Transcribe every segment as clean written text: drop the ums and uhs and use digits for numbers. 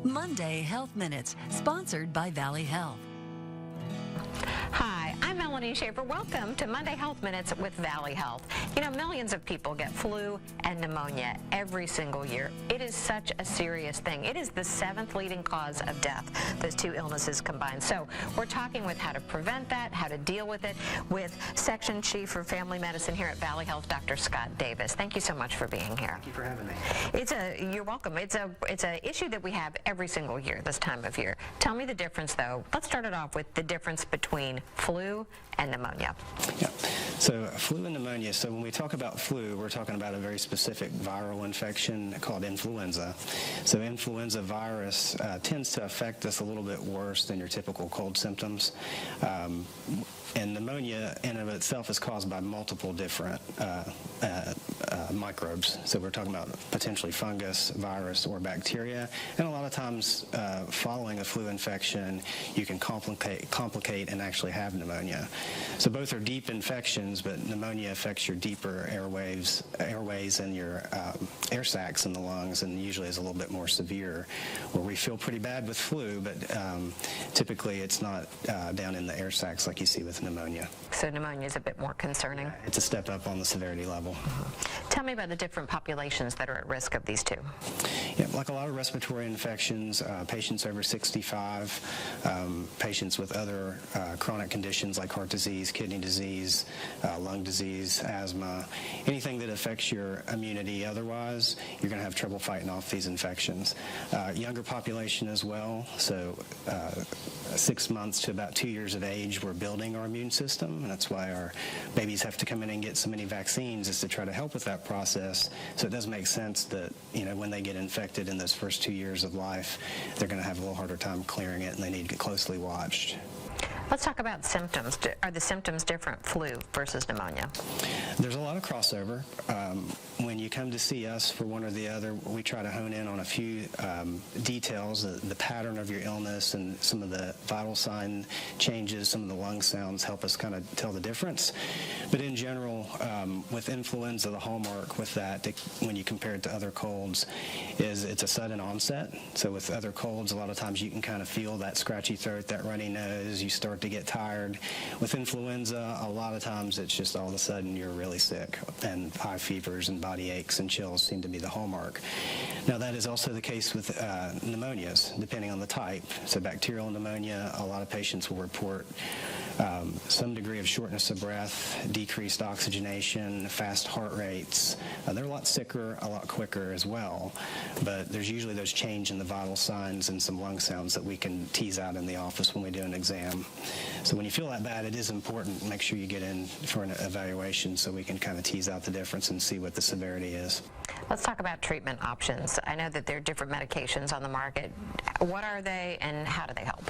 Monday Health Minutes, sponsored by Valley Health. Hi, I'm Melanie Schaefer. Welcome to Monday Health Minutes with Valley Health. You know, millions of people get flu and pneumonia every single year. It is such a serious thing. It is the 7th leading cause of death, those two illnesses combined. So we're talking with how to prevent that, how to deal with it, with Section Chief for Family Medicine here at Valley Health, Dr. Scott Davis. Thank you so much for being here. Thank you for having me. You're welcome. It's an issue that we have every single year this time of year. Tell me the difference, though. Let's start it off with the difference between flu and pneumonia. Yeah. So flu and pneumonia, so when we talk about flu, we're talking about a very specific viral infection called influenza. So influenza virus tends to affect us a little bit worse than your typical cold symptoms. And pneumonia in and of itself is caused by multiple different microbes. So we're talking about potentially fungus, virus, or bacteria. And a lot of times following a flu infection, you can complicate and actually have pneumonia. So both are deep infections, but pneumonia affects your deeper airways and your air sacs in the lungs, and usually is a little bit more severe, where we feel pretty bad with flu, but typically it's not down in the air sacs like you see with pneumonia. So pneumonia is a bit more concerning. Yeah, it's a step up on the severity level. Tell me about the different populations that are at risk of these two. Yeah, like a lot of respiratory infections, patients over 65, patients with other chronic conditions like heart disease, kidney disease, lung disease, asthma, anything that affects your immunity otherwise, you're going to have trouble fighting off these infections. Younger population as well, so 6 months to about 2 years of age, we're building our immune system, and that's why our babies have to come in and get so many vaccines, is to try to help with that process. So it does make sense that, you know, when they get infected in those first 2 years of life, they're going to have a little harder time clearing it, and they need to get closely watched. Let's talk about symptoms. Are the symptoms different, flu versus pneumonia? There's a lot of crossover. When you come to see us for one or the other, we try to hone in on a few details, the pattern of your illness and some of the vital sign changes, some of the lung sounds help us kind of tell the difference. But in general, with influenza, the hallmark with that, when you compare it to other colds, is it's a sudden onset. So with other colds, a lot of times you can kind of feel that scratchy throat, that runny nose, you start to get tired. With influenza, a lot of times it's just all of a sudden you're really sick, and high fevers and body aches and chills seem to be the hallmark. Now that is also the case with pneumonias, depending on the type. So bacterial pneumonia, a lot of patients will report some degree of shortness of breath, decreased oxygenation, fast heart rates. They're a lot sicker, a lot quicker as well, but there's usually those change in the vital signs and some lung sounds that we can tease out in the office when we do an exam. So when you feel that bad, it is important, make sure you get in for an evaluation so we can kind of tease out the difference and see what the severity is. Let's talk about treatment options. I know that there are different medications on the market. What are they and how do they help?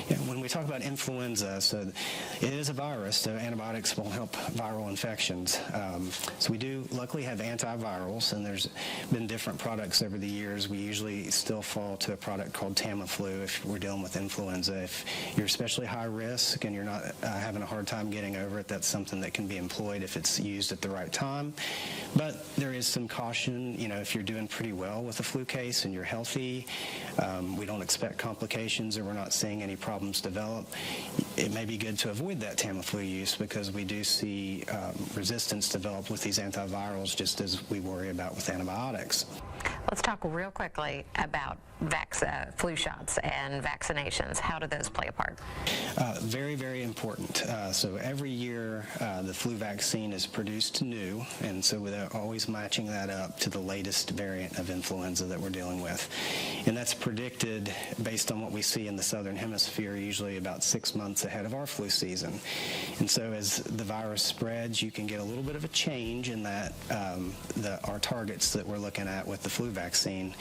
Yeah, when we talk about influenza, so it is a virus, so antibiotics will help viral infections. So we do luckily have antivirals, and there's been different products over the years. We usually still fall to a product called Tamiflu if we're dealing with influenza. If you're especially high risk and you're not having a hard time getting over it, that's something that can be employed if it's used at the right time. But there is some caution, you know, if you're doing pretty well with a flu case and you're healthy, we don't expect complications or we're not seeing any problems develop, it may be good to avoid that Tamiflu use because we do see resistance develop with these antivirals just as we worry about with antibiotics. Let's talk real quickly about flu shots and vaccinations. How do those play a part? Very, very important. So every year the flu vaccine is produced new, and so we're always matching that up to the latest variant of influenza that we're dealing with. And that's predicted based on what we see in the southern hemisphere, usually about 6 months ahead of our flu season. And so as the virus spreads, you can get a little bit of a change in that our targets that we're looking at with the flu vaccine.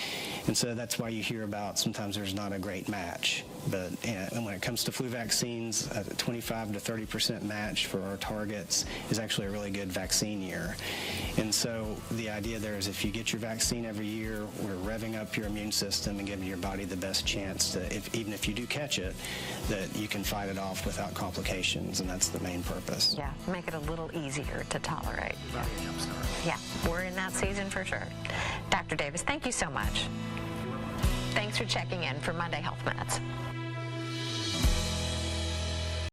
And so that's why you hear about sometimes there's not a great match. But and when it comes to flu vaccines, a 25 to 30% match for our targets is actually a really good vaccine year. And so the idea there is if you get your vaccine every year, we're revving up your immune system and giving your body the best chance to, even if you do catch it, that you can fight it off without complications, and that's the main purpose. Yeah, make it a little easier to tolerate. Yeah, we're in that season for sure. Dr. Davis, thank you so much. Thanks for checking in for Monday Health Minutes.